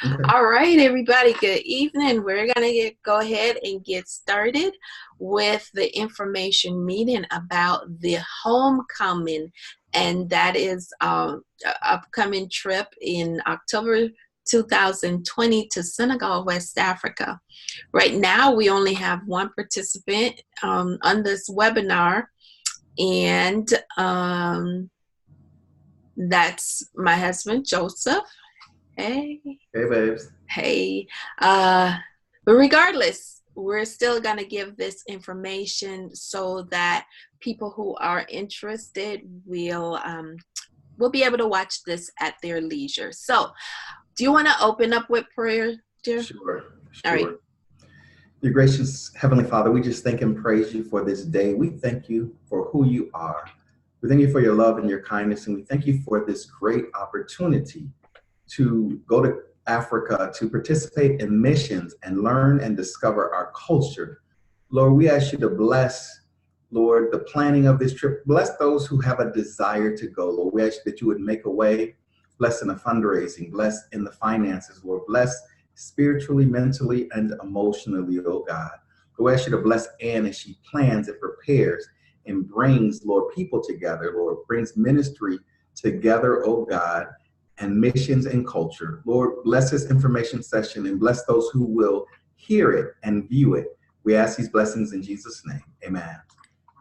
Okay. All right, everybody, good evening. We're going to go ahead and get started with the information meeting about the homecoming, and that is a upcoming trip in October 2020 to Senegal, West Africa. Right now, we only have one participant on this webinar, and that's my husband, Joseph. Hey. Hey, babes. Hey, uh, but regardless, we're still going to give this information so that people who are interested will be able to watch this at their leisure. So, do you want to open up with prayer, dear? Sure, All right. sure. Your gracious Heavenly Father, we just thank and praise you for this day. We thank you for who you are. We thank you for your love and your kindness, and we thank you for this great opportunity to go to Africa to participate in missions and learn and discover our culture. Lord, we ask you to bless, Lord, the planning of this trip. Bless those who have a desire to go, Lord. We ask that you would make a way, bless in the fundraising, bless in the finances, Lord. Bless spiritually, mentally, and emotionally, oh God. We ask you to bless Ann as she plans and prepares and brings, Lord, people together, Lord, brings ministry together, oh God, and missions and culture. Lord, bless this information session and bless those who will hear it and view it. We ask these blessings in Jesus' name. Amen.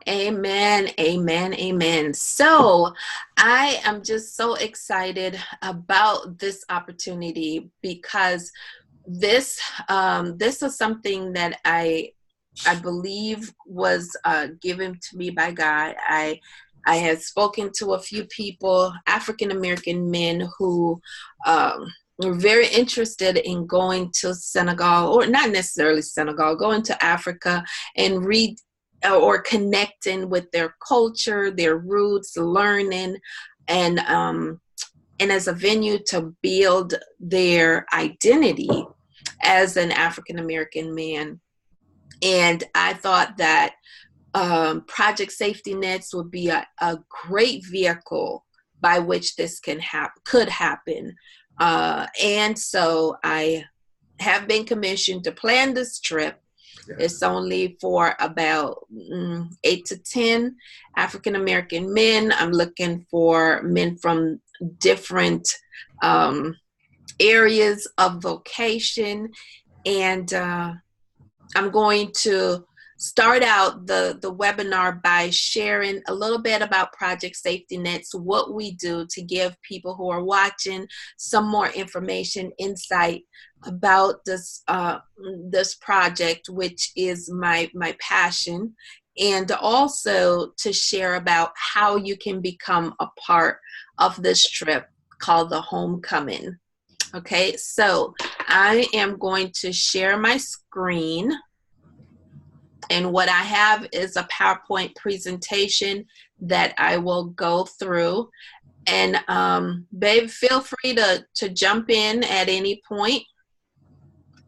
Amen, amen, amen. So I am just so excited about this opportunity because this is something that I believe was given to me by God. I had spoken to a few people, African American men, who were very interested in going to Senegal, or not necessarily Senegal, going to Africa and read or connecting with their culture, their roots, learning, and as a venue to build their identity as an African American man. And I thought that Project Safety Nets would be a great vehicle by which this could happen. And so I have been commissioned to plan this trip. Yes. It's only for about 8 to 10 African American men. I'm looking for men from different areas of vocation, and I'm going to start out the webinar by sharing a little bit about Project Safety Nets, what we do to give people who are watching some more information, insight about this project, which is my passion, and also to share about how you can become a part of this trip called the Homecoming. Okay, so I am going to share my screen, and what I have is a PowerPoint presentation that I will go through. And babe, feel free to jump in at any point.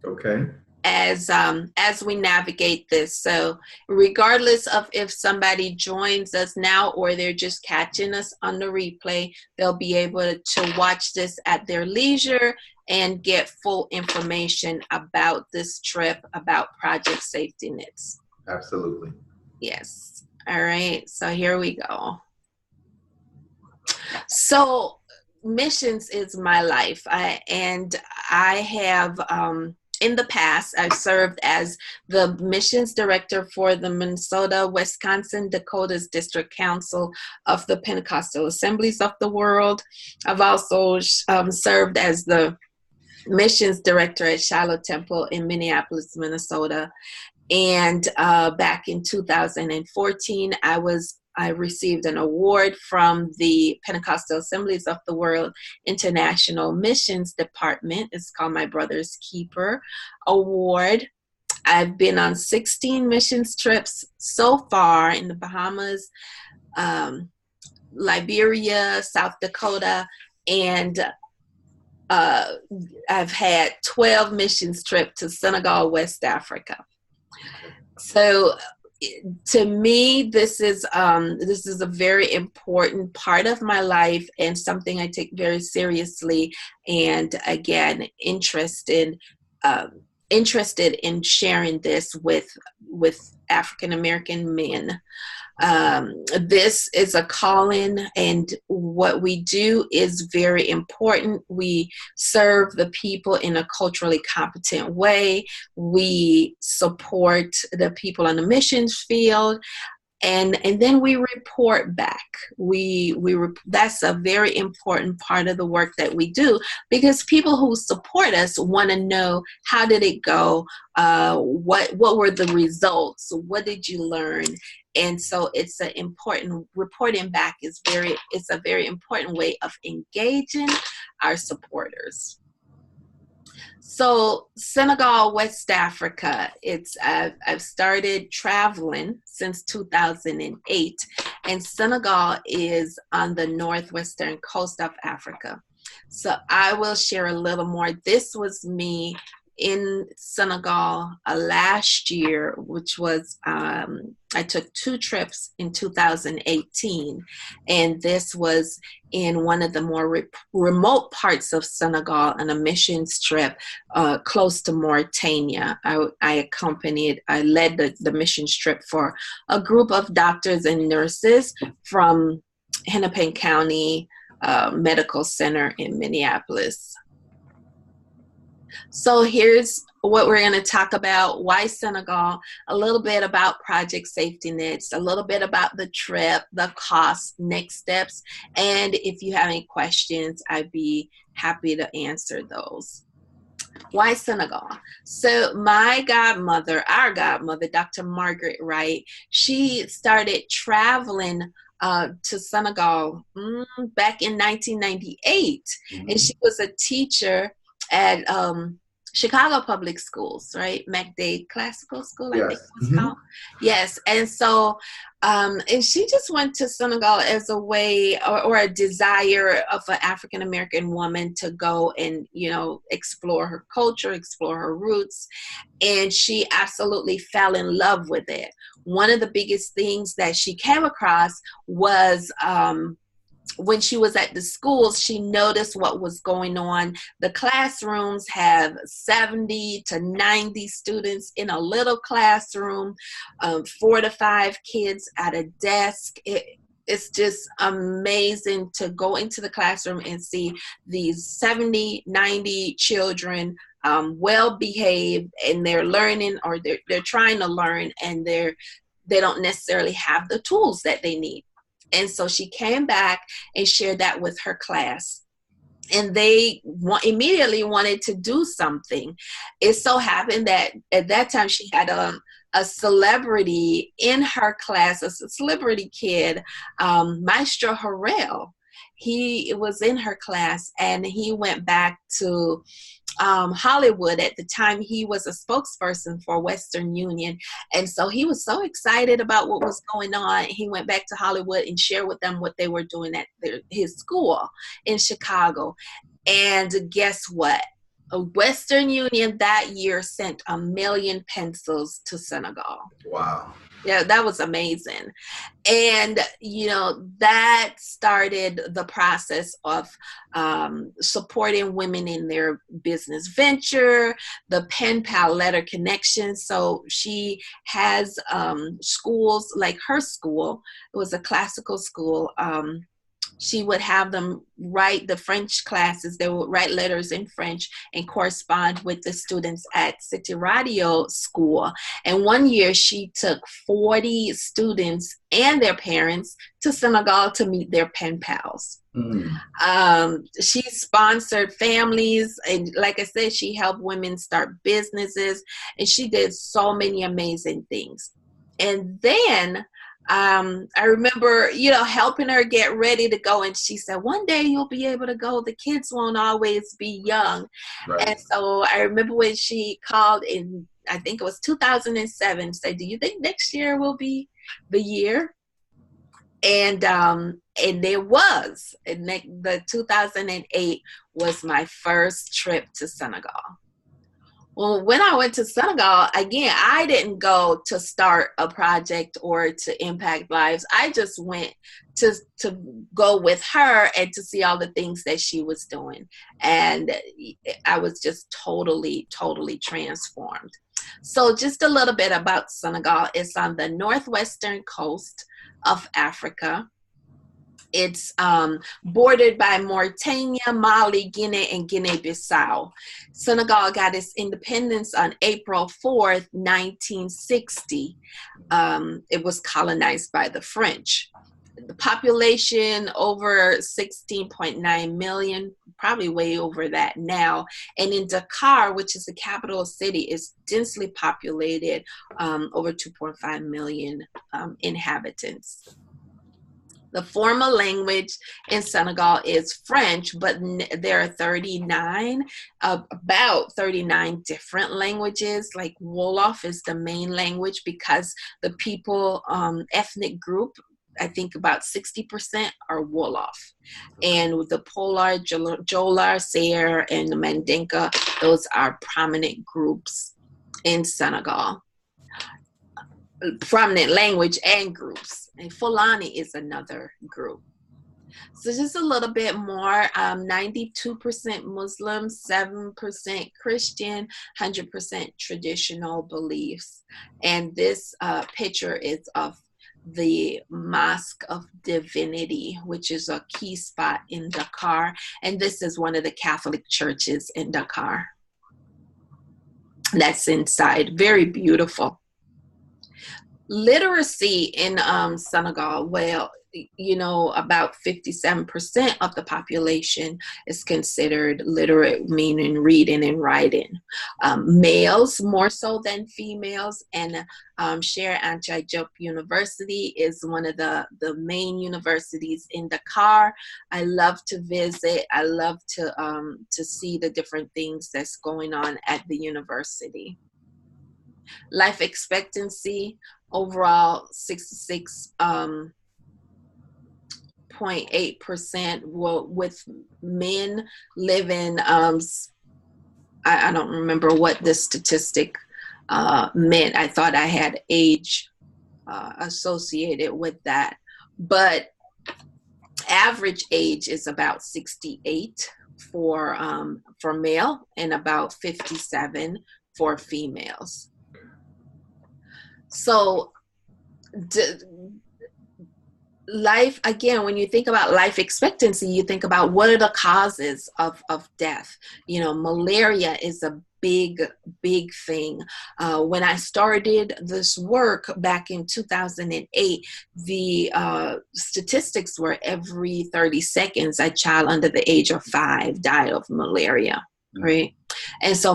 Okay. As we navigate this. So regardless of if somebody joins us now or they're just catching us on the replay, they'll be able to watch this at their leisure and get full information about this trip, about Project Safety Nets. Absolutely. Yes. All right. So here we go. So missions is my life. I have in the past, I've served as the missions director for the Minnesota, Wisconsin, Dakotas District Council of the Pentecostal Assemblies of the World. I've also served as the missions director at Shiloh Temple in Minneapolis, Minnesota. And back in 2014, I received an award from the Pentecostal Assemblies of the World International Missions Department. It's called My Brother's Keeper Award. I've been on 16 missions trips so far in the Bahamas, Liberia, South Dakota, and I've had 12 missions trips to Senegal, West Africa. So To me, this is a very important part of my life and something I take very seriously. And again, interested in sharing this with African American men. This is a calling, and what we do is very important. We serve the people in a culturally competent way. We support the people on the missions field, and then we report back. That's a very important part of the work that we do, because people who support us want to know, how did it go, what were the results, what did you learn. And so it's an important, reporting back it's a very important way of engaging our supporters. So Senegal, West Africa, I've started traveling since 2008, and Senegal is on the northwestern coast of Africa. So I will share a little more. This was me in Senegal last year, which was, I took 2 trips in 2018, and this was in one of the more remote parts of Senegal on a missions trip close to Mauritania. I led the missions trip for a group of doctors and nurses from Hennepin County Medical Center in Minneapolis. So here's what we're going to talk about. Why Senegal? A little bit about Project Safety Nets, a little bit about the trip, the cost, next steps, and if you have any questions, I'd be happy to answer those. Why Senegal? So our godmother, Dr. Margaret Wright, she started traveling to Senegal back in 1998, and she was a teacher at Chicago Public Schools, right? MacDade Classical School, I think it was called. Yes, and so, and she just went to Senegal as a way or a desire of an African American woman to go and, explore her culture, explore her roots, and she absolutely fell in love with it. One of the biggest things that she came across was when she was at the schools, she noticed what was going on. The classrooms have 70 to 90 students in a little classroom, 4 to 5 kids at a desk. It's just amazing to go into the classroom and see these 70, 90 children well behaved, and they're learning, or they're trying to learn, and they don't necessarily have the tools that they need. And so she came back and shared that with her class, and they immediately wanted to do something. It so happened that at that time she had a celebrity in her class, a celebrity kid, Maestro Harrell. He was in her class, and he went back to Hollywood. At the time, he was a spokesperson for Western Union, and so he was so excited about what was going on. He went back to Hollywood and shared with them what they were doing at his school in Chicago. And guess what? Western Union that year sent 1 million pencils to Senegal. Wow. Yeah, that was amazing. And, that started the process of supporting women in their business venture, the pen pal letter connection. So she has schools like her school. It was a classical school. She would have them write the French classes. They would write letters in French and correspond with the students at City Radio School. And one year she took 40 students and their parents to Senegal to meet their pen pals. She sponsored families, and like I said, she helped women start businesses, and she did so many amazing things. And then I remember, helping her get ready to go. And she said, one day you'll be able to go. The kids won't always be young. Right. And so I remember when she called in, I think it was 2007, said, do you think next year will be the year? And it was. And the 2008 was my first trip to Senegal. Well, when I went to Senegal, again, I didn't go to start a project or to impact lives. I just went to go with her and to see all the things that she was doing. And I was just totally, totally transformed. So just a little bit about Senegal. It's on the northwestern coast of Africa. It's bordered by Mauritania, Mali, Guinea, and Guinea-Bissau. Senegal got its independence on April 4th, 1960. It was colonized by the French. The population over 16.9 million, probably way over that now. And in Dakar, which is the capital city, is densely populated, over 2.5 million inhabitants. The formal language in Senegal is French, but there are about 39 different languages. Like Wolof is the main language because the people, ethnic group, I think about 60% are Wolof. And with the Polar, Jola, Sayer, and the Mandinka, those are prominent groups in Senegal. Prominent language and groups. And Fulani is another group. So just a little bit more, 92% Muslim, 7% Christian, 100% traditional beliefs. And this picture is of the Mosque of Divinity, which is a key spot in Dakar. And this is one of the Catholic churches in Dakar. That's inside, very beautiful. Literacy in Senegal, well, about 57% of the population is considered literate, meaning reading and writing. Males more so than females, and Cheikh Anta Diop University is one of the main universities in Dakar. I love to visit. I love to see the different things that's going on at the university. Life expectancy overall 66.8%, with men living, I don't remember what this statistic meant. I thought I had age associated with that, but average age is about 68 for male and about 57 for females. So life, again, when you think about life expectancy, you think about what are the causes of death. Malaria is a big thing. When I started this work back in 2008, the statistics were every 30 seconds, a child under the age of 5 died of malaria, right? And so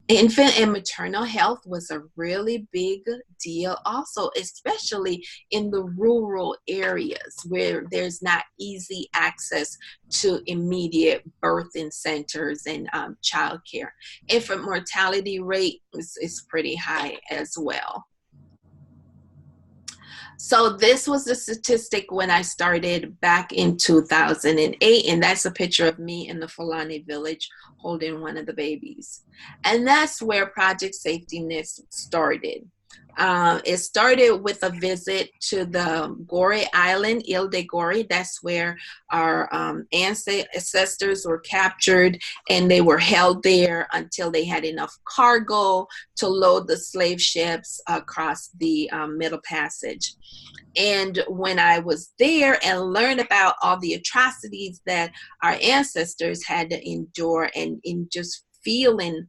infant and maternal health was a really big deal also, especially in the rural areas where there's not easy access to immediate birthing centers and childcare. Infant mortality rate is pretty high as well. So this was the statistic when I started back in 2008, and that's a picture of me in the Fulani village holding one of the babies. And that's where Project Safety Net started. It started with a visit to the Gorée Island, Ile de Gorée. That's where our ancestors were captured, and they were held there until they had enough cargo to load the slave ships across the Middle Passage. And when I was there and learned about all the atrocities that our ancestors had to endure, and in just feeling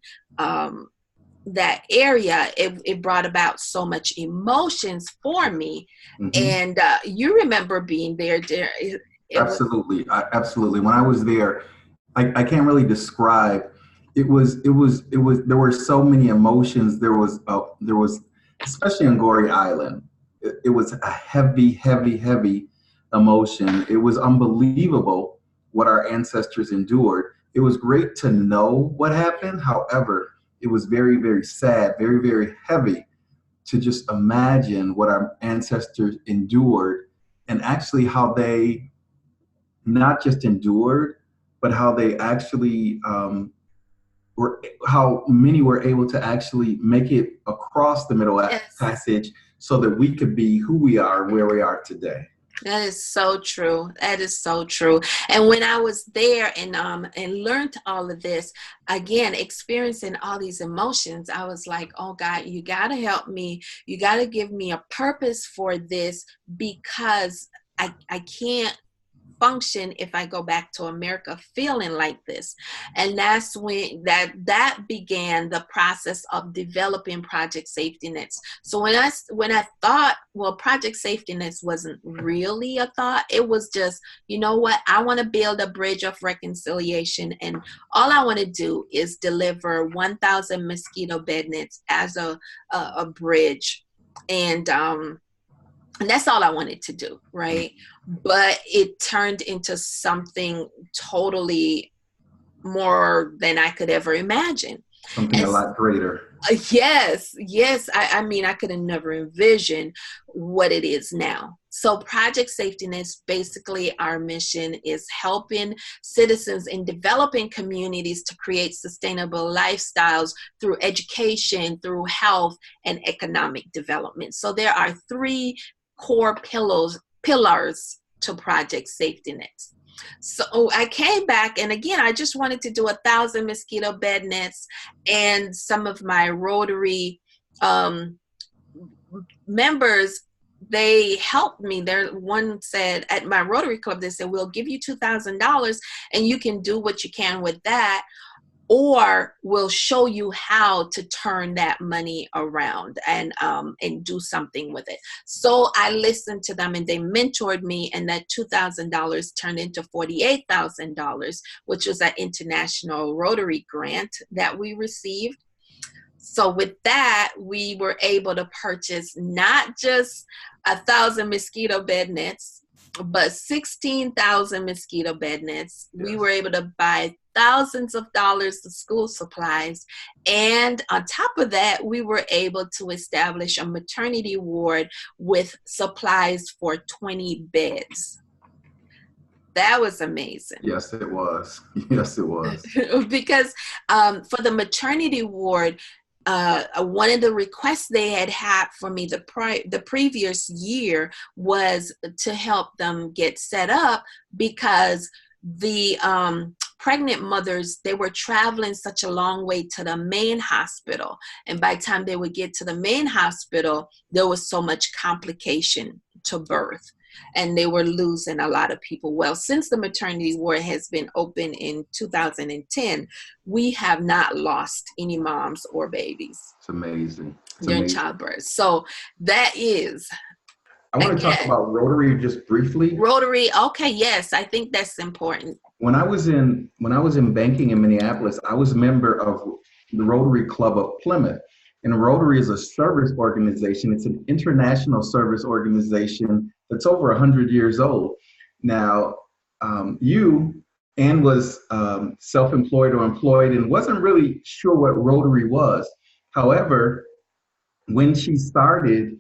that area, it brought about so much emotions for me. Mm-hmm. And you remember being there. Absolutely. Absolutely. When I was there, I can't really describe. There were so many emotions. There was, especially on Gorée Island, it was a heavy emotion. It was unbelievable what our ancestors endured. It was great to know what happened. However, it was very, very sad, very, very heavy to just imagine what our ancestors endured, and actually how they not just endured, but how they actually how many were able to actually make it across the Middle Yes. Passage so that we could be who we are, where we are today. That is so true. That is so true. And when I was there and learned all of this, again, experiencing all these emotions, I was like, oh God, you gotta help me. You gotta give me a purpose for this, because I can't function if I go back to America feeling like this. And that's when that began the process of developing Project Safety Nets. So when I thought, well, Project Safety Nets wasn't really a thought. It was just, you know what, I want to build a bridge of reconciliation, and all I want to do is deliver 1,000 mosquito bed nets as a bridge. And that's all I wanted to do, right? But it turned into something totally more than I could ever imagine. Something a And lot greater. yes. I mean, I could have never envisioned what it is now. So Project Safety Nets, basically our mission is helping citizens in developing communities to create sustainable lifestyles through education, through health, and economic development. So there are three core pillars to Project Safety Nets. So I came back, and again, I just wanted to do 1,000 mosquito bed nets, and some of my Rotary members, they helped me. There, one said at my Rotary Club, they said, we'll give you $2,000 and you can do what you can with that, or we'll show you how to turn that money around and do something with it. So I listened to them, and they mentored me, and that $2,000 turned into $48,000, which was an international Rotary grant that we received. So with that, we were able to purchase not just 1,000 mosquito bed nets, but 16,000 mosquito bed nets. Yes. We were able to buy thousands of dollars of school supplies. And on top of that, we were able to establish a maternity ward with supplies for 20 beds. That was amazing. Yes, it was. Yes, it was. Because for the maternity ward, one of the requests they had for me the previous year was to help them get set up, because the pregnant mothers, they were traveling such a long way to the main hospital, and by the time they would get to the main hospital, there was so much complication to birth, and they were losing a lot of people. Well, since the maternity ward has been open in 2010, we have not lost any moms or babies. It's amazing. During childbirth. So that is. I want to talk about Rotary just briefly. Rotary, okay, yes, I think that's important. When I was in banking in Minneapolis, I was a member of the Rotary Club of Plymouth. And Rotary is a service organization. It's an international service organization that's over 100 years old. Now, Anne was self-employed or employed and wasn't really sure what Rotary was. However, when she started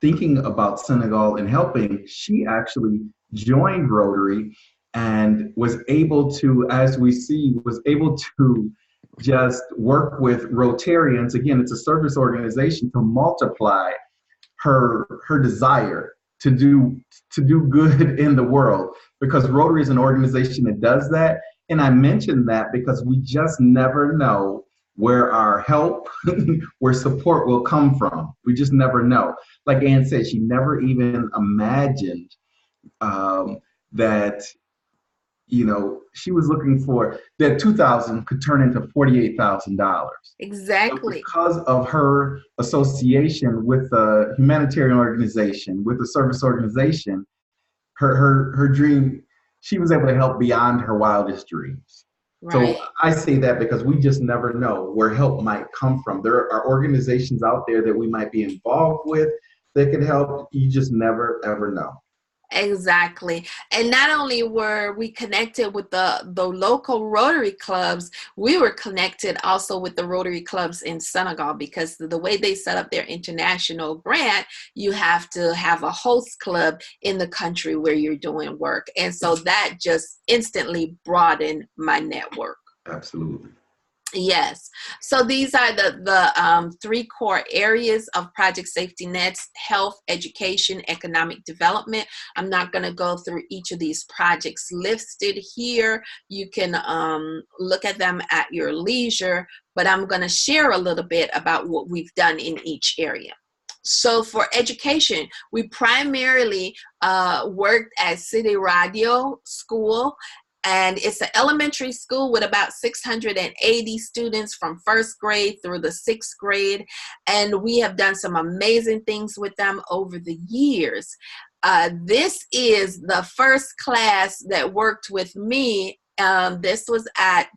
thinking about Senegal and helping, she actually joined Rotary and was able to, as we see, just work with Rotarians. Again, it's a service organization to multiply her desire to do good in the world, because Rotary is an organization that does that. And I mention that because we just never know where our help, where support will come from. We just never know. Like Ann said, she never even imagined that, she was looking for that $2,000 could turn into $48,000. Exactly. So because of her association with a humanitarian organization, with a service organization, her dream, she was able to help beyond her wildest dreams. Right. So I say that because we just never know where help might come from. There are organizations out there that we might be involved with that can help. You just never, ever know. Exactly. And not only were we connected with the local Rotary clubs, we were connected also with the Rotary clubs in Senegal, because the way they set up their international grant, you have to have a host club in the country where you're doing work. And so that just instantly broadened my network. Absolutely. Yes. So these are the three core areas of Project Safety Nets: health, education, economic development. I'm not going to go through each of these projects listed here. You can look at them at your leisure, but I'm going to share a little bit about what we've done in each area. So for education, we primarily worked at City Radio School, and it's an elementary school with about 680 students from first grade through the sixth grade. And we have done some amazing things with them over the years. This is the first class that worked with me. This was at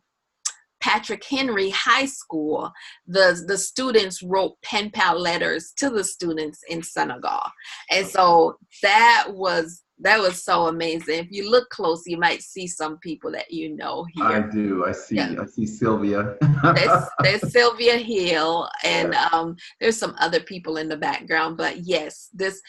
Patrick Henry High School. The students wrote pen pal letters to the students in Senegal. And so that was so amazing. If you look close, you might see some people that you know I here. do. Yeah. I see Sylvia. There's Sylvia Hill, and there's some other people in the background. But yes, this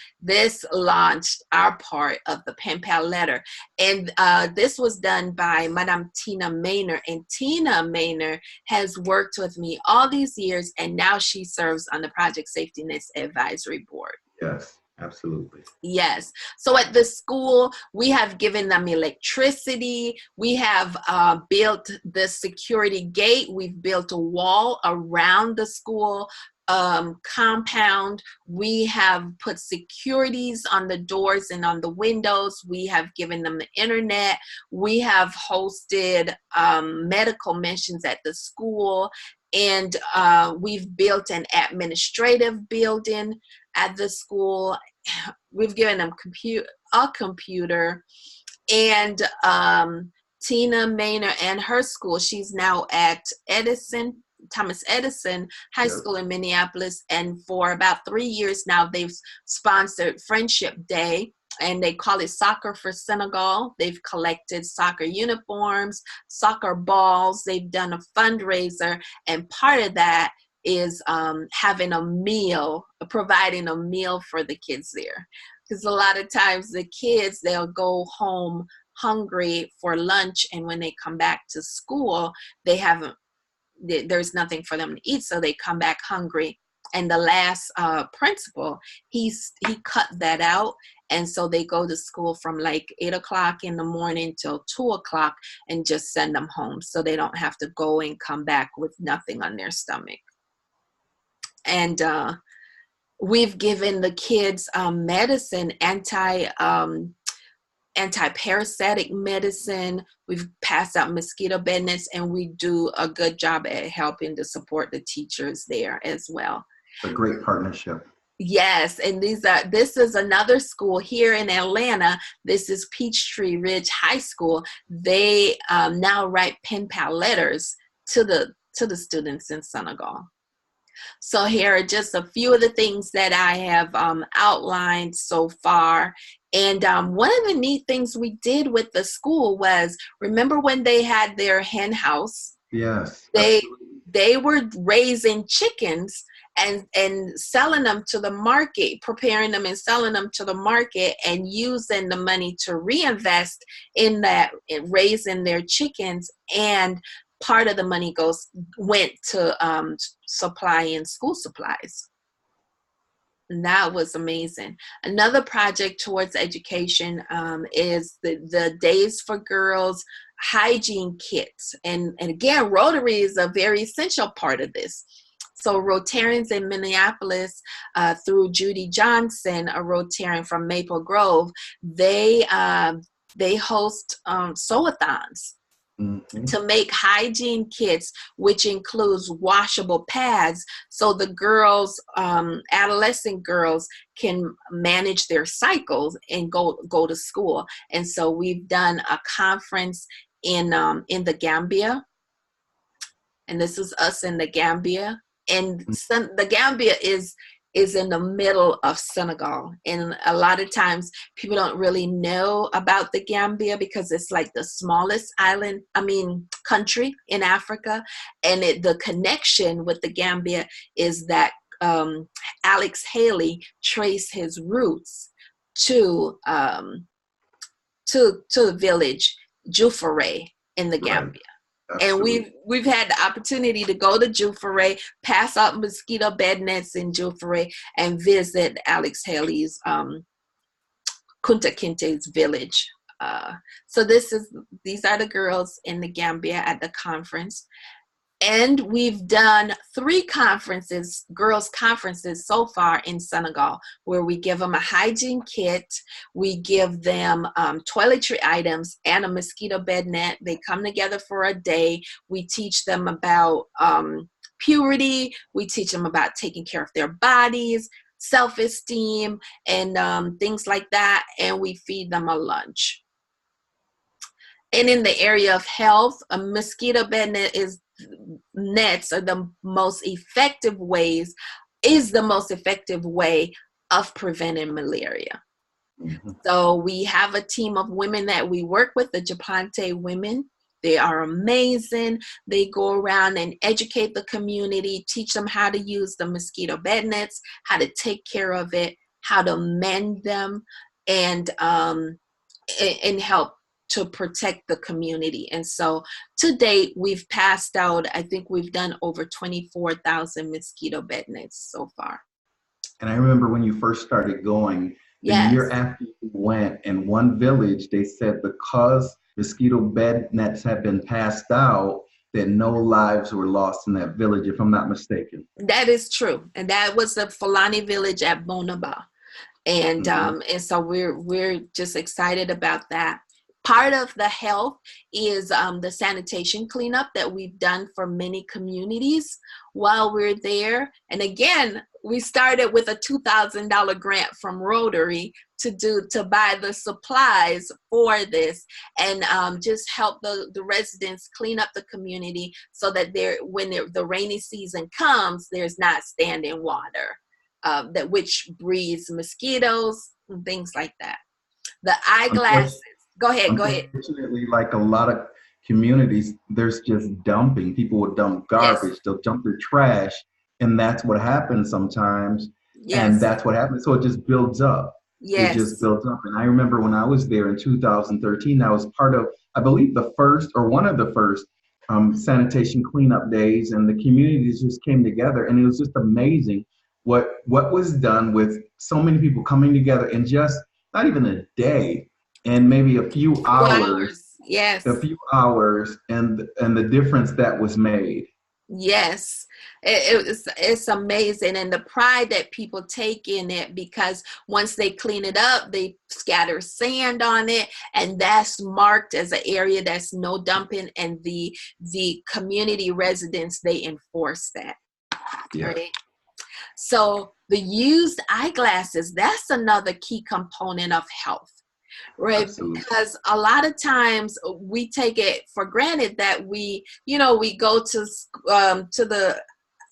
launched our part of the pen pal letter, and this was done by Madame Tina Maynor, and Tina Maynor has worked with me all these years, and now she serves on the Project Safety Nets Advisory Board. Yes, absolutely. Yes. So at the school, we have given them electricity. We have built the security gate. We've built a wall around the school compound. We have put securities on the doors and on the windows. We have given them the internet. We have hosted medical missions at the school. And we've built an administrative building at the school. We've given them a computer, and Tina Maynor and her school, she's now at Thomas Edison High School in Minneapolis, and for about 3 years now, they've sponsored Friendship Day, and they call it Soccer for Senegal. They've collected soccer uniforms, soccer balls. They've done a fundraiser, and part of that is having a meal, providing a meal for the kids there. Because a lot of times the kids, they'll go home hungry for lunch, and when they come back to school, there's nothing for them to eat, so they come back hungry. And the last principal, he cut that out, and so they go to school from like 8 o'clock in the morning till 2 o'clock and just send them home, so they don't have to go and come back with nothing on their stomach. And we've given the kids medicine, anti-parasitic medicine. We've passed out mosquito bed nets, and we do a good job at helping to support the teachers there as well. A great partnership. Yes, and this is another school here in Atlanta. This is Peachtree Ridge High School. They now write pen pal letters to the students in Senegal. So here are just a few of the things that I have outlined so far. And one of the neat things we did with the school was, remember when they had their hen house? Yes. They were raising chickens and selling them to the market, preparing them and selling them to the market, and using the money to reinvest in that, in raising their chickens. And part of the money went to supplying school supplies. And that was amazing. Another project towards education is the Days for Girls hygiene kits. And again, Rotary is a very essential part of this. So Rotarians in Minneapolis, through Judy Johnson, a Rotarian from Maple Grove, they host sew-a-thons. Mm-hmm. To make hygiene kits, which includes washable pads, so the girls, adolescent girls, can manage their cycles and go to school. And so we've done a conference in the Gambia, and this is us in the Gambia. And the Gambia is in the middle of Senegal. And a lot of times people don't really know about the Gambia because it's like the smallest country in Africa. And the connection with the Gambia is that Alex Haley traced his roots to the village Jufere in the Gambia. And Absolutely. we've had the opportunity to go to Jufere, pass out mosquito bed nets in Jufere, and visit Alex Haley's Kunta Kinte's village. So these are the girls in the Gambia at the conference. And we've done 3 conferences, girls' conferences so far in Senegal, where we give them a hygiene kit, we give them toiletry items and a mosquito bed net. They come together for a day. We teach them about purity. We teach them about taking care of their bodies, self-esteem, and things like that. And we feed them a lunch. And in the area of health, a mosquito bed nets are the most effective way of preventing malaria. Mm-hmm. So we have a team of women that we work with, the Japante women. They are amazing. They go around and educate the community, teach them how to use the mosquito bed nets, how to take care of it, how to mend them, and help to protect the community. And so to date, we've passed out, I think we've done over 24,000 mosquito bed nets so far. And I remember when you first started going, the year Yes, after you went, in one village, they said because mosquito bed nets had been passed out, that no lives were lost in that village, if I'm not mistaken. that is true. And that was the Fulani village at Bonaba. and Hmm. um, and so we're just excited about that. Part of the health is the sanitation cleanup that we've done for many communities while we're there. And again, we started with a $2,000 grant from Rotary to buy the supplies for this, and just help the residents clean up the community so that when the rainy season comes, there's not standing water that which breeds mosquitoes and things like that. The eyeglasses. Go ahead. Go ahead. Unfortunately, like a lot of communities, there's just dumping. People will dump Yes. garbage, they'll dump their trash, and that's what happens sometimes. And Yes. that's what happens. So it just builds up. It just Yes. builds up. And I remember when I was there in 2013, I was part of, I believe, the first or one of the first sanitation cleanup days, and the communities just came together, and it was just amazing what was done with so many people coming together in just not even a day, and maybe Few hours. a Yes. few hours, and the difference that was made. Yes, it's amazing, and the pride that people take in it, because once they clean it up, they scatter sand on it, and that's marked as an area that's no dumping, and the community residents, they enforce that, Yes, right? So the used eyeglasses, that's another key component of health, right? absolutely. Because a lot of times we take it for granted that we go to the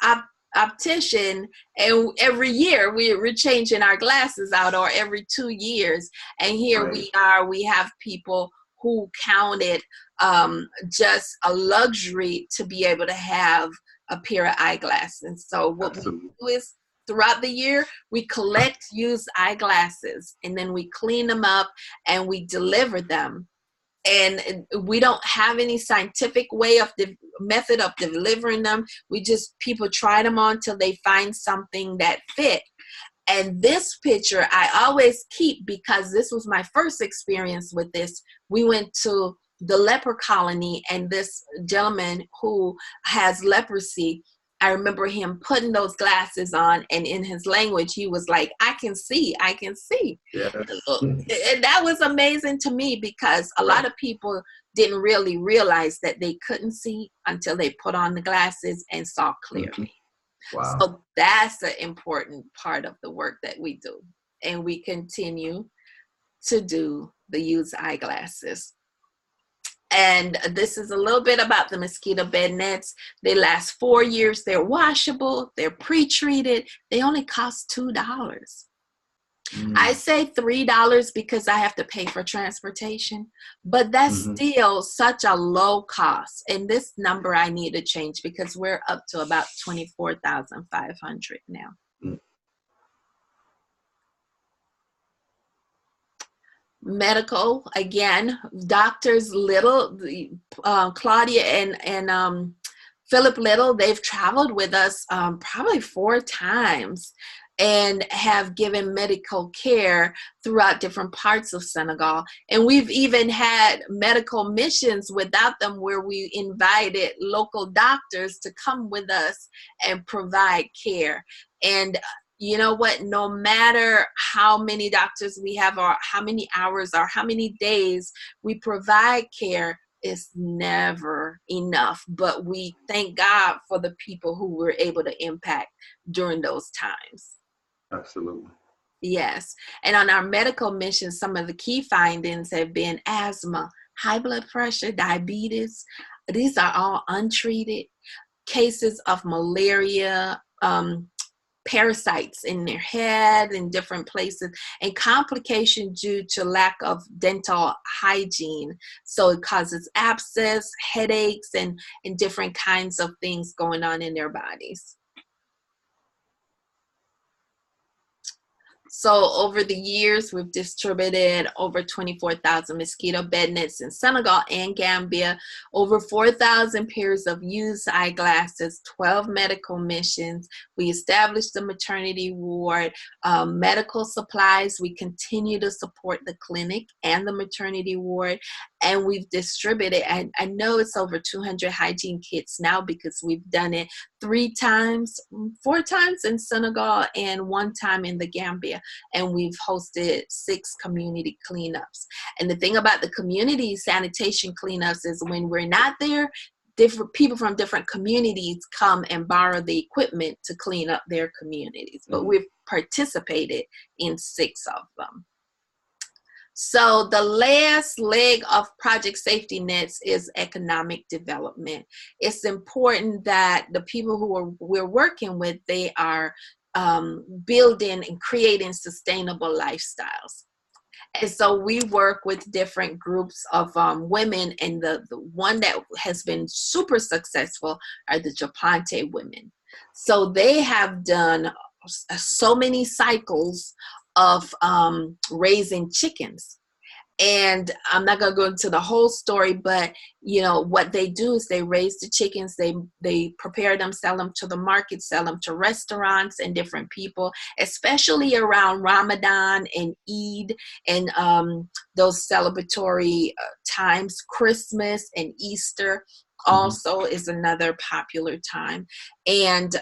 op- optician, and every year we're changing our glasses out, or every 2 years. And here Right. we have people who count it just a luxury to be able to have a pair of eyeglasses. And so what we Absolutely. do is, throughout the year, we collect used eyeglasses, and then we clean them up and we deliver them. And we don't have any scientific method of delivering them. People try them on till they find something that fit. And this picture I always keep, because this was my first experience with this. We went to the leper colony, and this gentleman who has leprosy, I remember him putting those glasses on, and in his language, he was like, I can see, I can see. Yes. And that was amazing to me, because a Right. lot of people didn't really realize that they couldn't see until they put on the glasses and saw Mhm. clearly. Wow. So that's an important part of the work that we do. And we continue to do the use eyeglasses. And this is a little bit about the mosquito bed nets. They last 4 years. They're washable. They're pre-treated. They only cost $2. I Mm. say $3 because I have to pay for transportation, but that's Hmm. still such a low cost. And this number I need to change, because we're up to about 24,500 now. Medical, again, doctors Little, Claudia and Philip Little, they've traveled with us probably 4 times and have given medical care throughout different parts of Senegal. And we've even had medical missions without them, where we invited local doctors to come with us and provide care. And you know what? No matter how many doctors we have, or how many hours, or how many days we provide care, is never enough. But we thank God for the people who we're able to impact during those times. Absolutely. Yes. And on our medical mission, some of the key findings have been asthma, high blood pressure, diabetes. These are all untreated cases of malaria, parasites in their head in different places, and complications due to lack of dental hygiene. So it causes abscess, headaches, and different kinds of things going on in their bodies. So over the years, we've distributed over 24,000 mosquito bed nets in Senegal and Gambia, over 4,000 pairs of used eyeglasses, 12 medical missions. We established the maternity ward, medical supplies. We continue to support the clinic and the maternity ward. And we've distributed, I know it's over 200 hygiene kits now, because we've done it 4 times in Senegal and 1 time in the Gambia. And we've hosted 6 community cleanups. And the thing about the community sanitation cleanups is, when we're not there, different people from different communities come and borrow the equipment to clean up their communities. But we've participated in 6 of them. So the last leg of Project Safety Nets is economic development. It's important that the people we're working with, they are building and creating sustainable lifestyles. And so we work with different groups of women, and the one that has been super successful are the Japante women. So they have done so many cycles of raising chickens. And I'm not going to go into the whole story, but what they do is they raise the chickens, they prepare them, sell them to the market, sell them to restaurants and different people, especially around Ramadan and Eid and those celebratory times. Christmas and Easter also is another popular time. And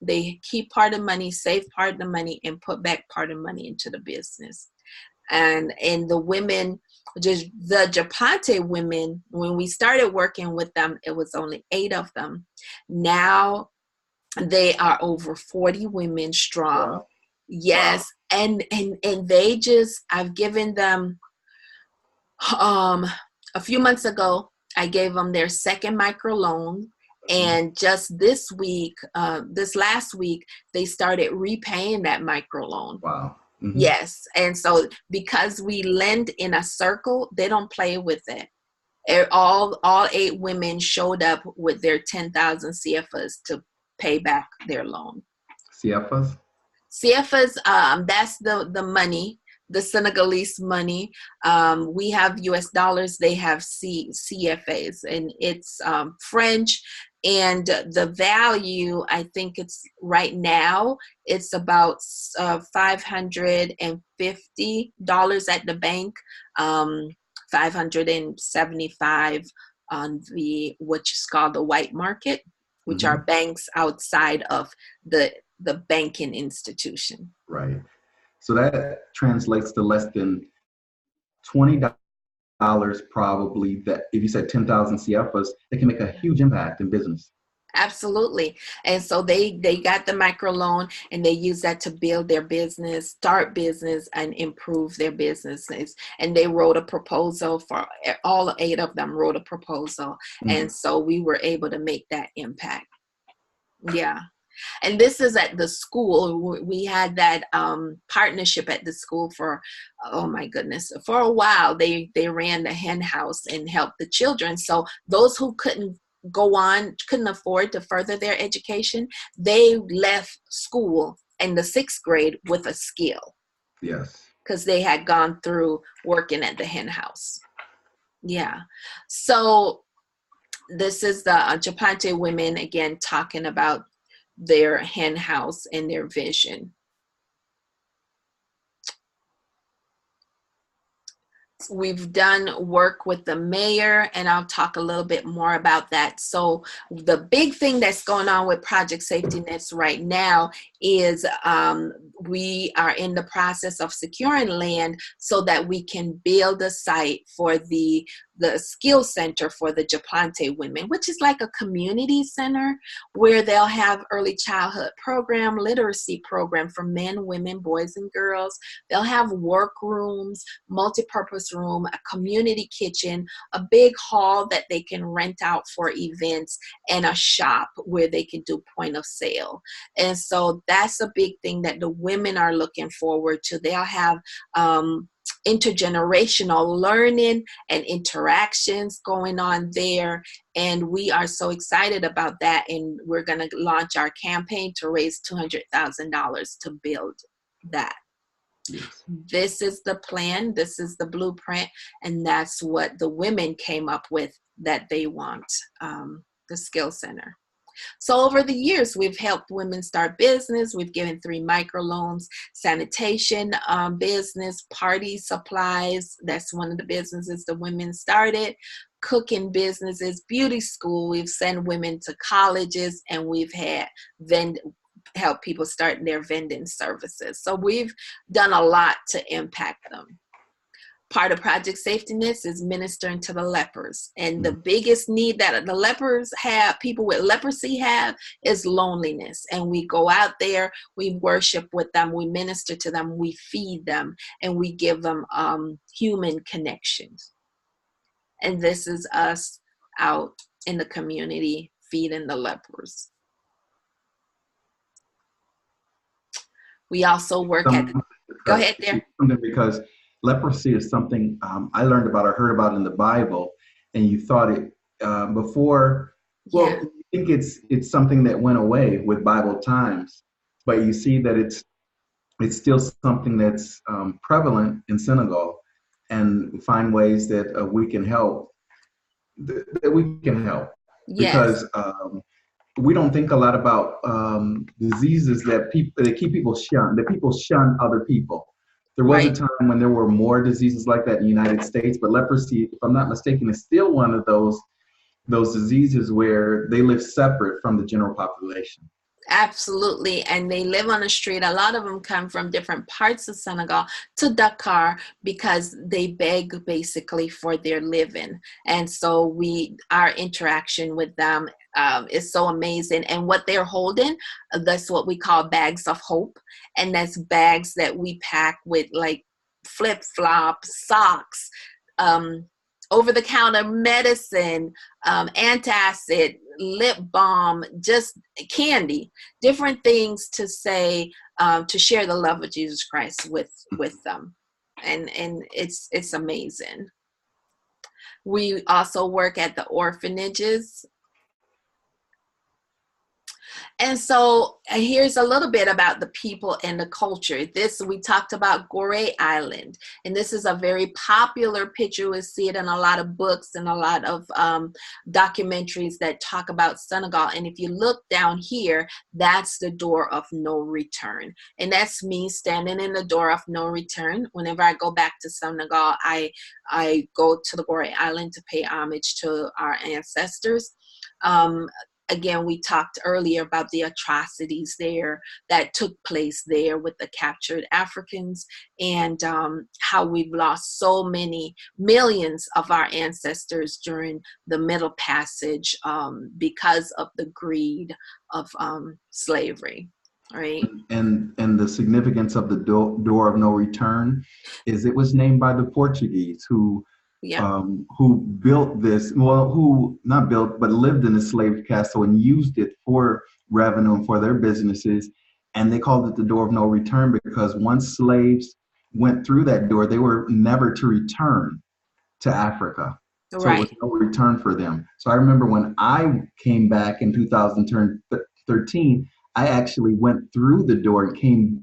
they keep part of money, save part of the money, and put back part of money into the business. And the women, just the Japante women, when we started working with them, it was only 8 of them. Now they are over 40 women strong. Wow. Yes. Wow. And they just, I've given them, a few months ago, I gave them their second microloan. And just this last week, they started repaying that microloan. Wow. Mm-hmm. Yes. And so because we lend in a circle, they don't play with it. All 8 women showed up with their 10,000 CFAs to pay back their loan. CFAs? CFAs, that's the money, the Senegalese money. We have US dollars, they have CFAs, and it's French. And the value, I think it's right now, it's about $550 at the bank, 575 on which is called the white market, which are banks outside of the banking institution. Right. So that translates to less than $20 probably, that if you said 10,000 CFAs, they can make a huge impact in business. Absolutely. And so they got the microloan, and they use that to build their business, start business, and improve their businesses. And they wrote a proposal for all 8 of them wrote a proposal. And so we were able to make that impact. Yeah. And this is at the school. We had that partnership at the school for, oh my goodness, for a while. They ran the hen house and helped the children. So those who couldn't afford to further their education, they left school in the 6th grade with a skill. Yes. because they had gone through working at the hen house. Yeah. So this is the Japante women again talking about their hen house and their vision. We've done work with the mayor, and I'll talk a little bit more about that. So the big thing that's going on with Project Safety Nets right now is we are in the process of securing land so that we can build a site for the skill center for the Japante women, which is like a community center where they'll have early childhood program, literacy program for men, women, boys, and girls. They'll have work rooms, multi-purpose room, a community kitchen, a big hall that they can rent out for events, and a shop where they can do point of sale. And so that's a big thing that the women are looking forward to. They'll have intergenerational learning and interactions going on there, and we are so excited about that, and we're going to launch our campaign to raise $200,000 to build that. Yes. This is the plan, this is the blueprint, and that's what the women came up with that they want, the skill center. So over the years, we've helped women start business. We've given 3 microloans, sanitation business, party supplies. That's one of the businesses the women started. Cooking businesses, beauty school. We've sent women to colleges, and we've had help people start their vending services. So we've done a lot to impact them. Part of Project Safety Nets is ministering to the lepers. And the biggest need that the lepers have, people with leprosy have, is loneliness. And we go out there, we worship with them, we minister to them, we feed them, and we give them human connections. And this is us out in the community feeding the lepers. We also work at, go ahead there. Because leprosy is something I learned about or heard about in the Bible, and you thought it before. Well, yeah. I think it's something that went away with Bible times, but you see that it's still something that's prevalent in Senegal, and find ways that we can help. That we can help, yes. Because we don't think a lot about diseases that keep people shunned. That people shun other people. There was a time when there were more diseases like that in the United States, but leprosy, if I'm not mistaken, is still one of those diseases where they live separate from the general population. Absolutely. And they live on the street. A lot of them come from different parts of Senegal to Dakar because they beg basically for their living. And so our interaction with them is so amazing. And what they're holding, that's what we call bags of hope. And that's bags that we pack with like flip-flops, socks, over-the-counter medicine, antacid, lip balm, just candy, different things to say, to share the love of Jesus Christ with them. And it's amazing. We also work at the orphanages. And so here's a little bit about the people and the culture. We talked about Gorée Island, and this is a very popular picture. We see it in a lot of books and a lot of documentaries that talk about Senegal. And if you look down here, that's the door of no return. And that's me standing in the door of no return. Whenever I go back to Senegal, I go to the Gorée Island to pay homage to our ancestors. Again, we talked earlier about the atrocities there that took place there with the captured Africans, and how we've lost so many millions of our ancestors during the Middle Passage because of the greed of slavery. Right. And the significance of the door of no return is it was named by the Portuguese who built this, who not built, but lived in a slave castle and used it for revenue and for their businesses. And they called it the door of no return because once slaves went through that door, they were never to return to Africa. So it was no return for them. So I remember when I came back in 2013, I actually went through the door and came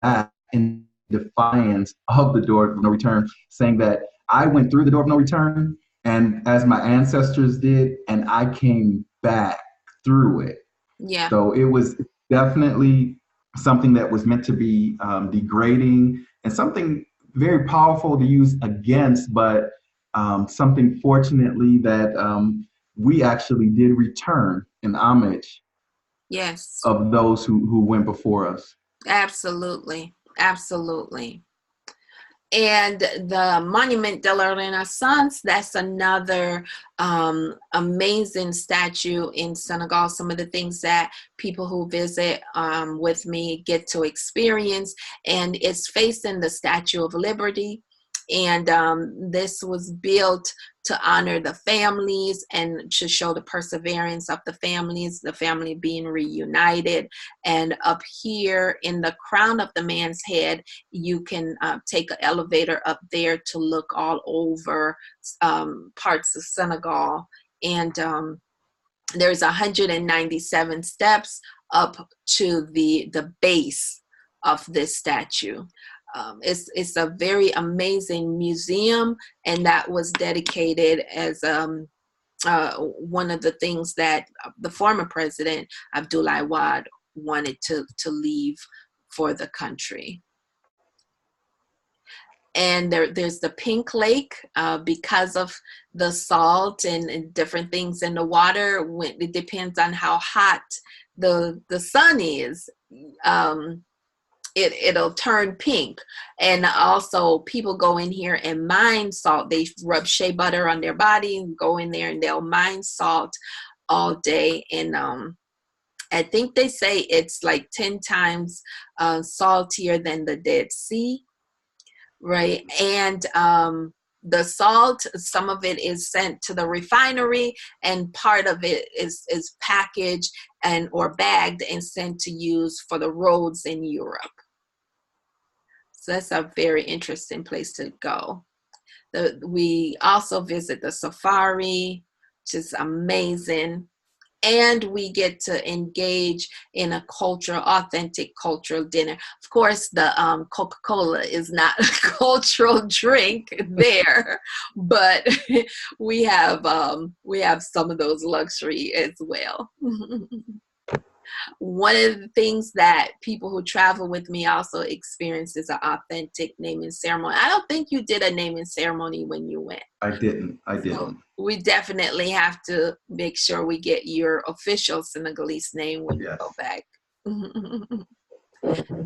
back, and defiance of the door of no return, saying that I went through the door of no return, and as my ancestors did, and I came back through it. Yeah. So it was definitely something that was meant to be degrading and something very powerful to use against, but something fortunately that we actually did return in homage Yes. of those who went before us. Absolutely. Absolutely. And the Monument de la Renaissance, that's another amazing statue in Senegal. Some of the things that people who visit with me get to experience. And it's facing the Statue of Liberty. And this was built to honor the families and to show the perseverance of the family being reunited. And up here in the crown of the man's head, you can take an elevator up there to look all over parts of Senegal. And there's 197 steps up to the base of this statue. It's a very amazing museum, and that was dedicated as one of the things that the former president Abdoulaye Wade wanted to leave for the country. And there's the Pink Lake because of the salt and different things in the water. It depends on how hot the sun is. It'll turn pink. And also people go in here and mine salt. They rub shea butter on their body and go in there and they'll mine salt all day. And I think they say it's like 10 times saltier than the Dead Sea, right? And the salt, some of it is sent to the refinery, and part of it is packaged and or bagged and sent to use for the roads in Europe. So that's a very interesting place to go. We also visit the safari, which is amazing. And we get to engage in a authentic cultural dinner. Of course, the Coca-Cola is not a cultural drink there, but we have some of those luxury as well. One of the things that people who travel with me also experience is an authentic naming ceremony. I don't think you did a naming ceremony when you went. I didn't. So we definitely have to make sure we get your official Senegalese name when you go back.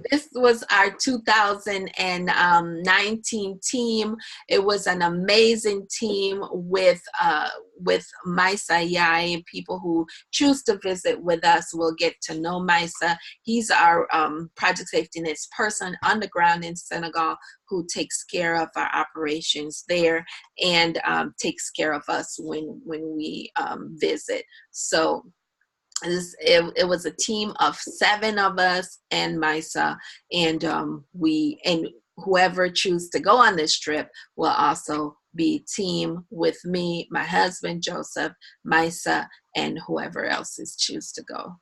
This was our 2019 team. It was an amazing team with Maisa Yai, and people who choose to visit with us will get to know Maisa. He's our project safety nets person on the ground in Senegal who takes care of our operations there and takes care of us when we visit. So it was a team of 7 of us and Maisa, and whoever chooses to go on this trip will also be team with me, my husband Joseph, Maisa, and whoever else is choose to go.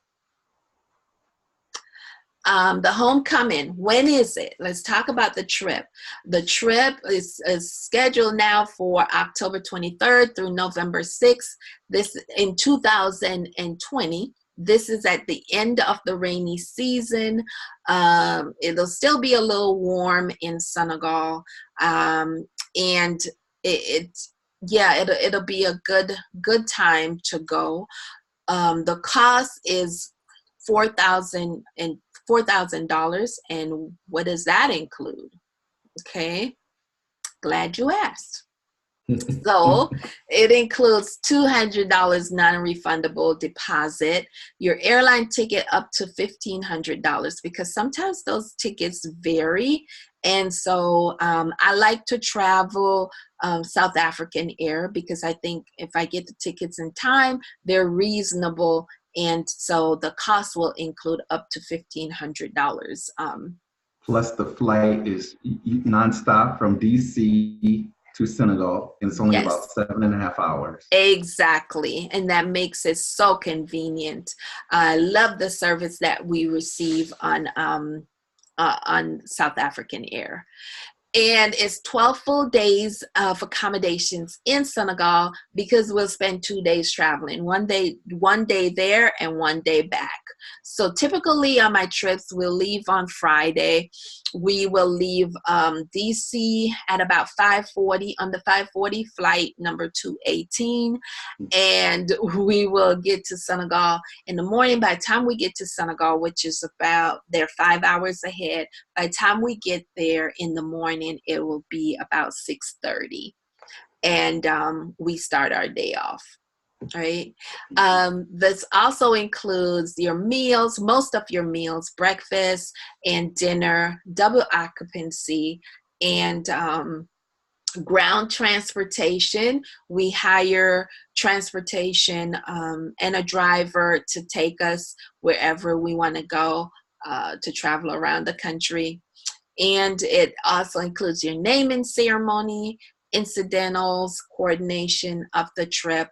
The homecoming, when is it? Let's talk about the trip. The trip is scheduled now for October 23rd through November 6th. This in 2020. This is at the end of the rainy season. It'll still be a little warm in Senegal, and it'll be a good time to go. The cost is $4,000, and what does that include? Okay, glad you asked. So it includes $200 non-refundable deposit, your airline ticket up to $1,500, because sometimes those tickets vary. And so I like to travel South African Air because I think if I get the tickets in time, they're reasonable. And so the cost will include up to $1,500. Plus the flight is nonstop from DC to Senegal, and it's only about 7.5 hours. Exactly. And that makes it so convenient. I love the service that we receive on on South African Air. And it's 12 full days of accommodations in Senegal, because we'll spend 2 days traveling, one day there and 1 day back. So typically on my trips, we'll leave on Friday. We will leave DC at about 5:40 on the 5:40 flight number 218. And we will get to Senegal in the morning. By the time we get to Senegal, which is about, they're 5 hours ahead, by the time we get there in the morning, it will be about 6:30. And we start our day off. Right. This also includes your meals, most of your meals, breakfast and dinner, double occupancy, and ground transportation. We hire transportation and a driver to take us wherever we want to go, to travel around the country. And it also includes your naming ceremony, incidentals, coordination of the trip,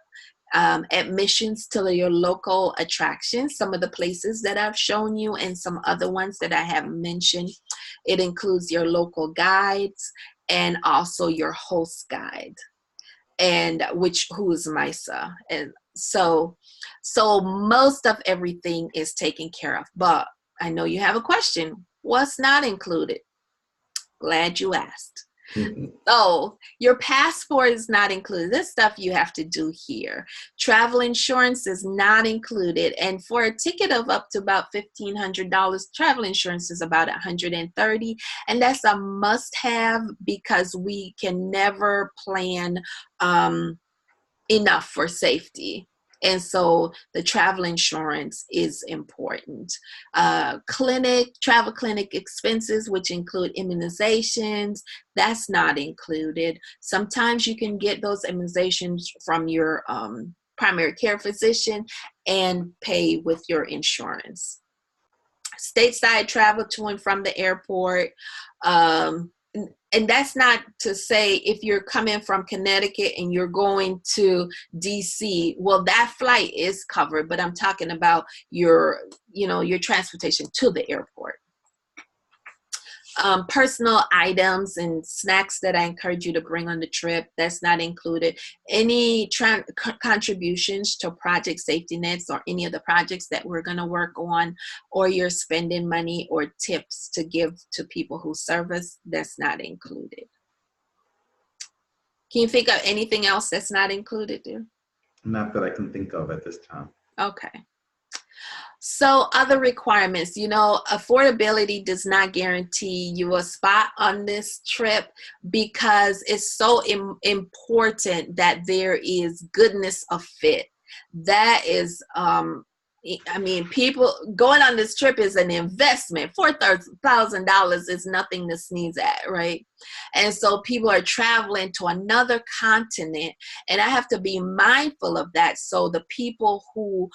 admissions to your local attractions, some of the places that I've shown you and some other ones that I haven't mentioned. It includes your local guides and also your host guide, and who is Misa. And so most of everything is taken care of. But I know you have a question. What's not included? Glad you asked. So your passport is not included. This stuff you have to do here. Travel insurance is not included. And for a ticket of up to about $1,500, travel insurance is about $130. And that's a must-have, because we can never plan enough for safety. And so the travel insurance is important. Travel clinic expenses, which include immunizations, that's not included. Sometimes you can get those immunizations from your primary care physician and pay with your insurance. Stateside travel to and from the airport. And that's not to say if you're coming from Connecticut and you're going to DC, well, that flight is covered, but I'm talking about your transportation to the airport. Personal items and snacks that I encourage you to bring on the trip, that's not included. Any contributions to Project Safety Nets or any of the projects that we're going to work on, or your spending money or tips to give to people who serve us, that's not included. Can you think of anything else that's not included there? Not that I can think of at this time. Okay. So other requirements, affordability does not guarantee you a spot on this trip, because it's so important that there is goodness of fit. That is, people going on this trip is an investment. $4,000 is nothing to sneeze at, right? And so people are traveling to another continent, and I have to be mindful of that. So the people who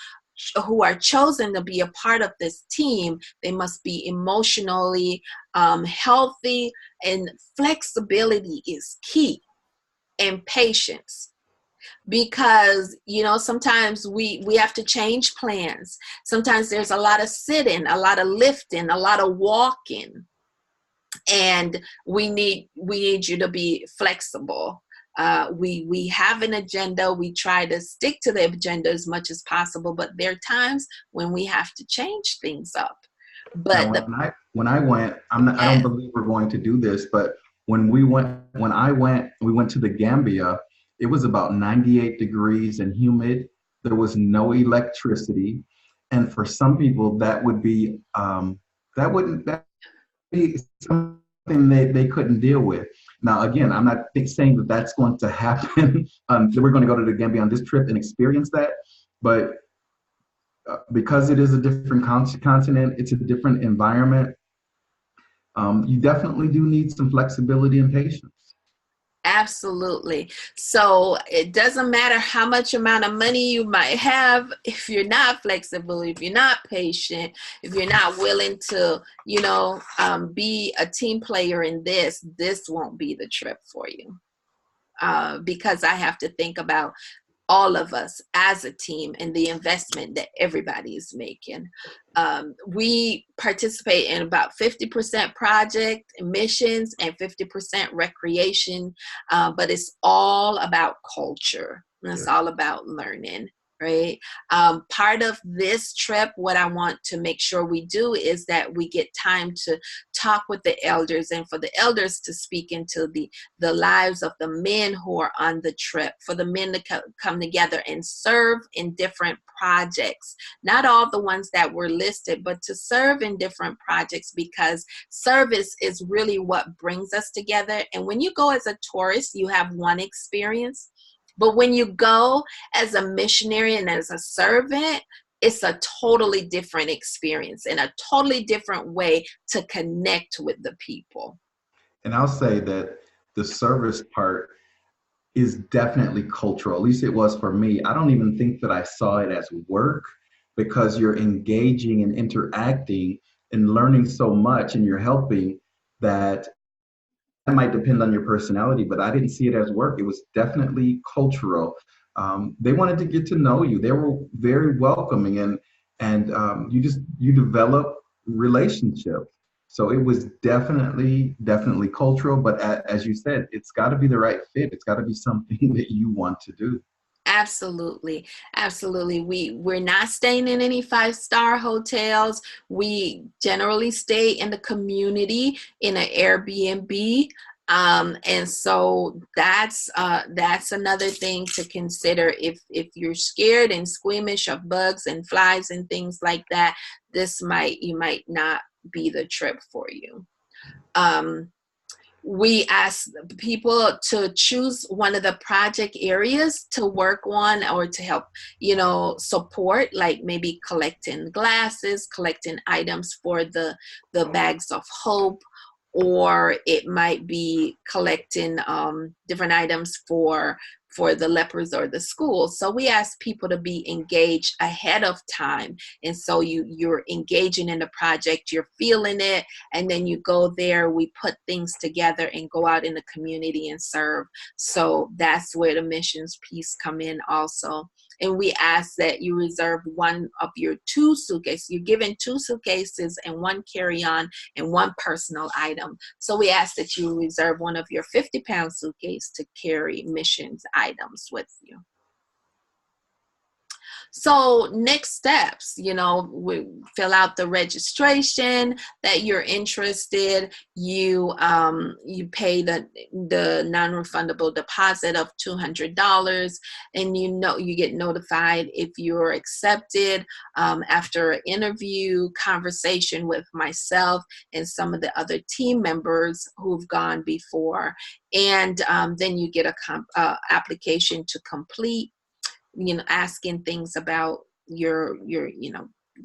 are chosen to be a part of this team, they must be emotionally healthy, and flexibility is key, and patience. Because sometimes we have to change plans. Sometimes there's a lot of sitting, a lot of lifting, a lot of walking, and we need you to be flexible. We have an agenda. We try to stick to the agenda as much as possible, but there are times when we have to change things up. But now, when I went, I don't believe we're going to do this, but when we went to the Gambia. It was about 98 degrees and humid. There was no electricity, and for some people, that would be something they couldn't deal with. Now, again, I'm not saying that that's going to happen. We're going to go to the Gambia on this trip and experience that, but because it is a different continent, it's a different environment. You definitely do need some flexibility and patience. Absolutely. So it doesn't matter how much amount of money you might have, if you're not flexible, if you're not patient, if you're not willing to, be a team player in this won't be the trip for you. Because I have to think about all of us as a team and the investment that everybody is making. We participate in about 50% project missions and 50% recreation, but it's all about culture. And it's all about learning, right? Part of this trip, what I want to make sure we do is that we get time to talk with the elders, and for the elders to speak into the lives of the men who are on the trip, for the men to come together and serve in different projects, not all the ones that were listed, but to serve in different projects, because service is really what brings us together. And when you go as a tourist, you have one experience, but when you go as a missionary and as a servant, it's a totally different experience and a totally different way to connect with the people. And I'll say that the service part is definitely cultural. At least it was for me. I don't even think that I saw it as work, because you're engaging and interacting and learning so much and you're helping, that that might depend on your personality, but I didn't see it as work. It was definitely cultural. They wanted to get to know you. They were very welcoming, and you develop relationships. So it was definitely cultural. But as you said, it's got to be the right fit. It's got to be something that you want to do. Absolutely. Absolutely. We're not staying in any five-star hotels. We generally stay in the community in an Airbnb. And so that's another thing to consider. If you're scared and squeamish of bugs and flies and things like that, you might not be the trip for you. Um, we ask people to choose one of the project areas to work on or to help, support, like maybe collecting glasses, collecting items for the bags of hope, or it might be collecting different items for the lepers or the schools. So we ask people to be engaged ahead of time. And so you're engaging in the project, you're feeling it, and then you go there, we put things together and go out in the community and serve. So that's where the missions piece come in also. And we ask that you reserve one of your two suitcases. You're given two suitcases and one carry-on and one personal item. So we ask that you reserve one of your 50-pound suitcase to carry missions items with you. So next steps, we fill out the registration that you're interested. You pay the non-refundable deposit of $200, and you get notified if you're accepted after an interview conversation with myself and some of the other team members who've gone before, and then you get a application to complete, asking things about your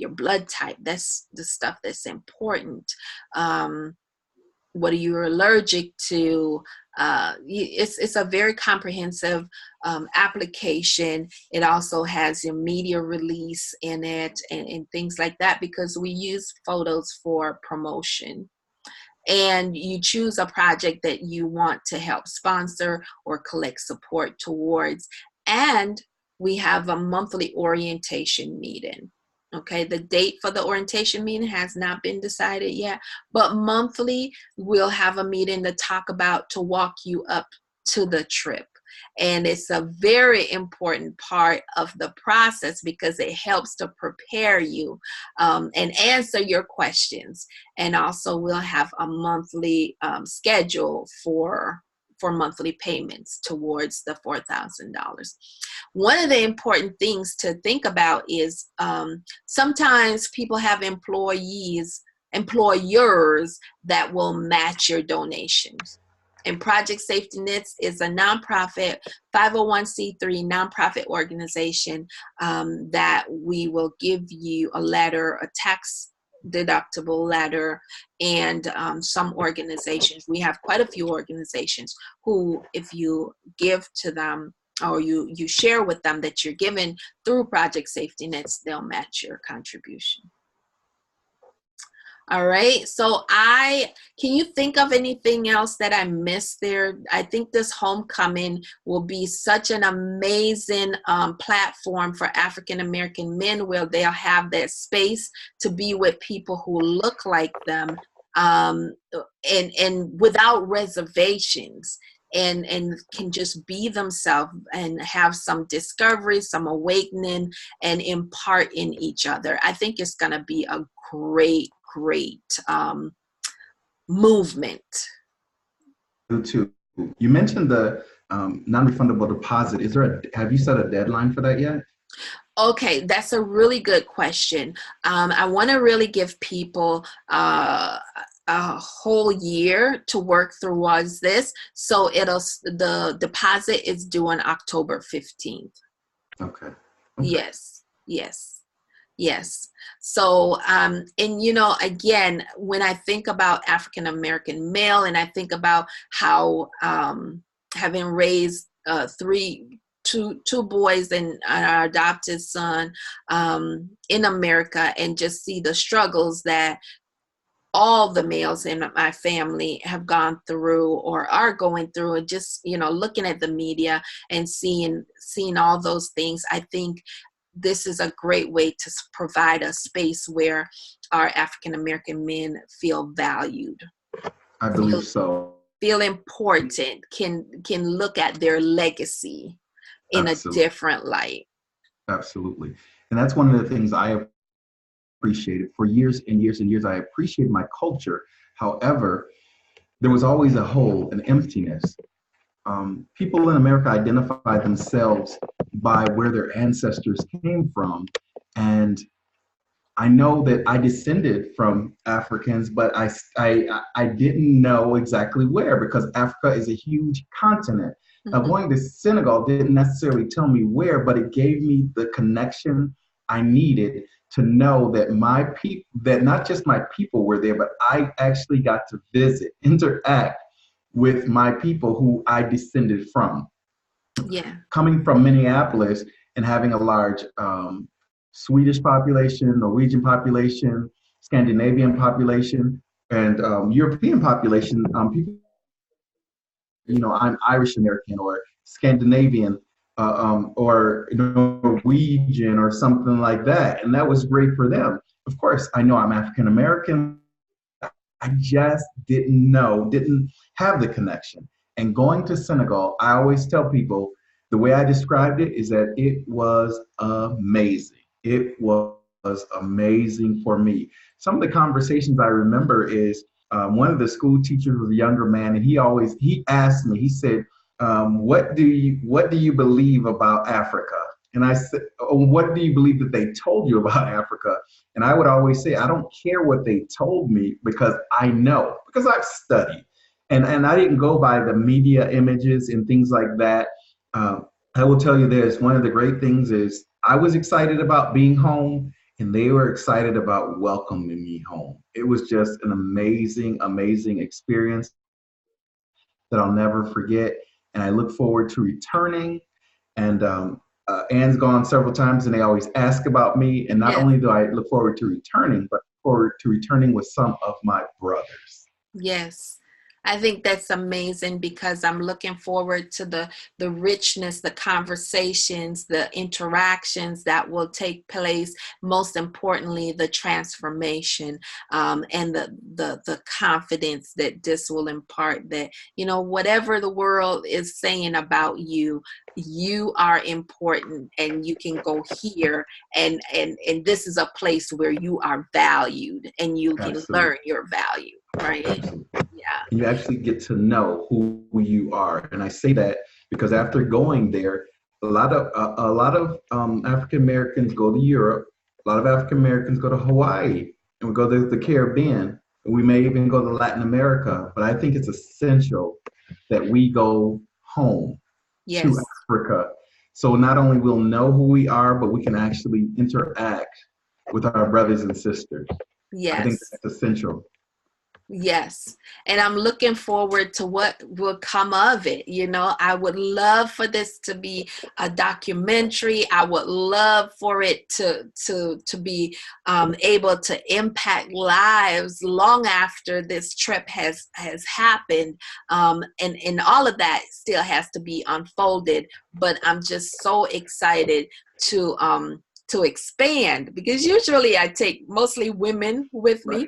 blood type. That's the stuff that's important. What are you allergic to? It's a very comprehensive application. It also has your media release in it and things like that, because we use photos for promotion. And you choose a project that you want to help sponsor or collect support towards. And we have a monthly orientation meeting. Okay, the date for the orientation meeting has not been decided yet, but monthly we'll have a meeting to walk you up to the trip. And it's a very important part of the process because it helps to prepare you and answer your questions. And also we'll have a monthly schedule for monthly payments towards the $4,000. One of the important things to think about is sometimes people have employers that will match your donations. And Project Safety Nets is a nonprofit, 501c3 nonprofit organization that we will give you a letter, a tax deductible letter, and some organizations. We have quite a few organizations who, if you give to them or you share with them that you're giving through Project Safety Nets, they'll match your contribution. All right. So can you think of anything else that I missed there? I think this homecoming will be such an amazing platform for African American men where they'll have that space to be with people who look like them, um, and without reservations. And can just be themselves and have some discovery, some awakening, and impart in each other. I think it's going to be a great movement. Too. You mentioned the non-refundable deposit. Have you set a deadline for that yet? Okay, that's a really good question. I want to really give people a whole year to work towards this. So the deposit is due on October 15th. Okay. Okay. Yes, yes. Yes. So, and again, when I think about African American male, and I think about how having raised two boys and our adopted son in America, and just see the struggles that all the males in my family have gone through or are going through, and just looking at the media and seeing all those things, I think this is a great way to provide a space where our African American men feel valued, I feel believe so. feel important, can look at their legacy in a Absolutely. different light. Absolutely. And that's one of the things I appreciated for years and years and years. I appreciated my culture. However, there was always a hole, an emptiness. People in America identify themselves by where their ancestors came from. And I know that I descended from Africans, but I didn't know exactly where, because Africa is a huge continent. Now, Mhm. going to Senegal didn't necessarily tell me where, but it gave me the connection I needed to know that that not just my people were there, but I actually got to visit, interact with my people who I descended from. Yeah. Coming from Minneapolis and having a large Swedish population, Norwegian population, Scandinavian population, and European population, people, I'm Irish American or Scandinavian or Norwegian or something like that. And that was great for them. Of course, I know I'm African American. I just didn't have the connection. And going to Senegal, I always tell people the way I described it is that it was amazing. It was amazing for me. Some of the conversations I remember is one of the school teachers was a younger man, and he asked me. He said, what do you believe about Africa?" And I said, "Oh, what do you believe that they told you about Africa?" And I would always say, I don't care what they told me, because I know, because I've studied. And I didn't go by the media images and things like that. I will tell you this, one of the great things is I was excited about being home, and they were excited about welcoming me home. It was just an amazing, amazing experience that I'll never forget. And I look forward to returning. And Anne's gone several times, and they always ask about me. And not Yes. only do I look forward to returning, but forward to returning with some of my brothers. Yes. I think that's amazing, because I'm looking forward to the richness, the conversations, the interactions that will take place. Most importantly, the transformation, and the confidence that this will impart. That whatever the world is saying about you, you are important, and you can go here, and this is a place where you are valued, and you can Absolutely. learn your value. Right? Absolutely. Yeah. And you actually get to know who you are. And I say that because after going there, a lot of African Americans go to Europe. A lot of African Americans go to Hawaii, and we go to the Caribbean, and we may even go to Latin America. But I think it's essential that we go home to Yes. Africa, so not only we'll know who we are, but we can actually interact with our brothers and sisters. I think Yes. that's essential. Yes. And I'm looking forward to what will come of it. You know, I would love for this to be a documentary. I would love for it to be able to impact lives long after this trip has happened. And all of that still has to be unfolded. But I'm just so excited to expand, because usually I take mostly women with Right. me,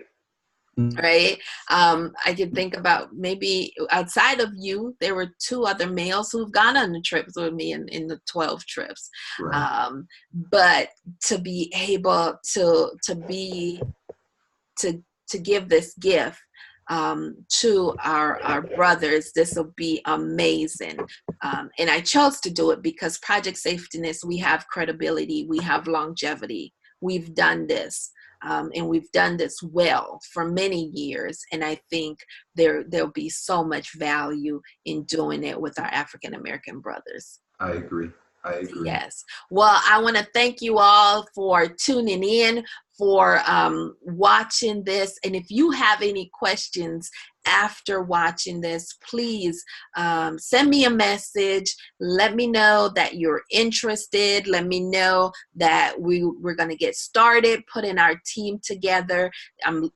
right? I can think about maybe outside of you, there were two other males who've gone on the trips with me in the 12 trips. Right. But to be able to give this gift to our brothers, this will be amazing. And I chose to do it because Project Safetyness, we have credibility, we have longevity, we've done this. And we've done this well for many years, and I think there'll be so much value in doing it with our African American brothers. I agree. I agree. Yes. Well, I want to thank you all for tuning in, for watching this. And if you have any questions after watching this, please send me a message. Let me know that you're interested. Let me know that we're going to get started, putting our team together.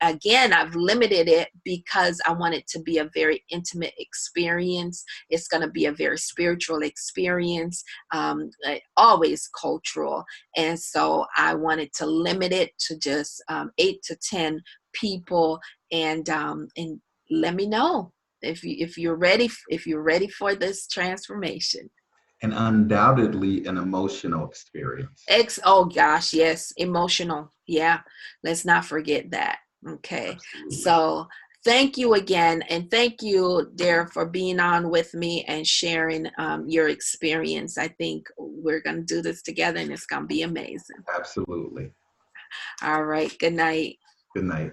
Again, I've limited it because I want it to be a very intimate experience. It's going to be a very spiritual experience, always cultural. And so I wanted to limit it to just 8 to 10 people, and let me know if you're ready for this transformation. And undoubtedly an emotional experience. Oh gosh, yes, emotional. Yeah, let's not forget that. Okay, Absolutely. so thank you again, and thank you, Dare, for being on with me and sharing your experience. I think we're gonna do this together, and it's gonna be amazing. Absolutely. All right, good night. Good night.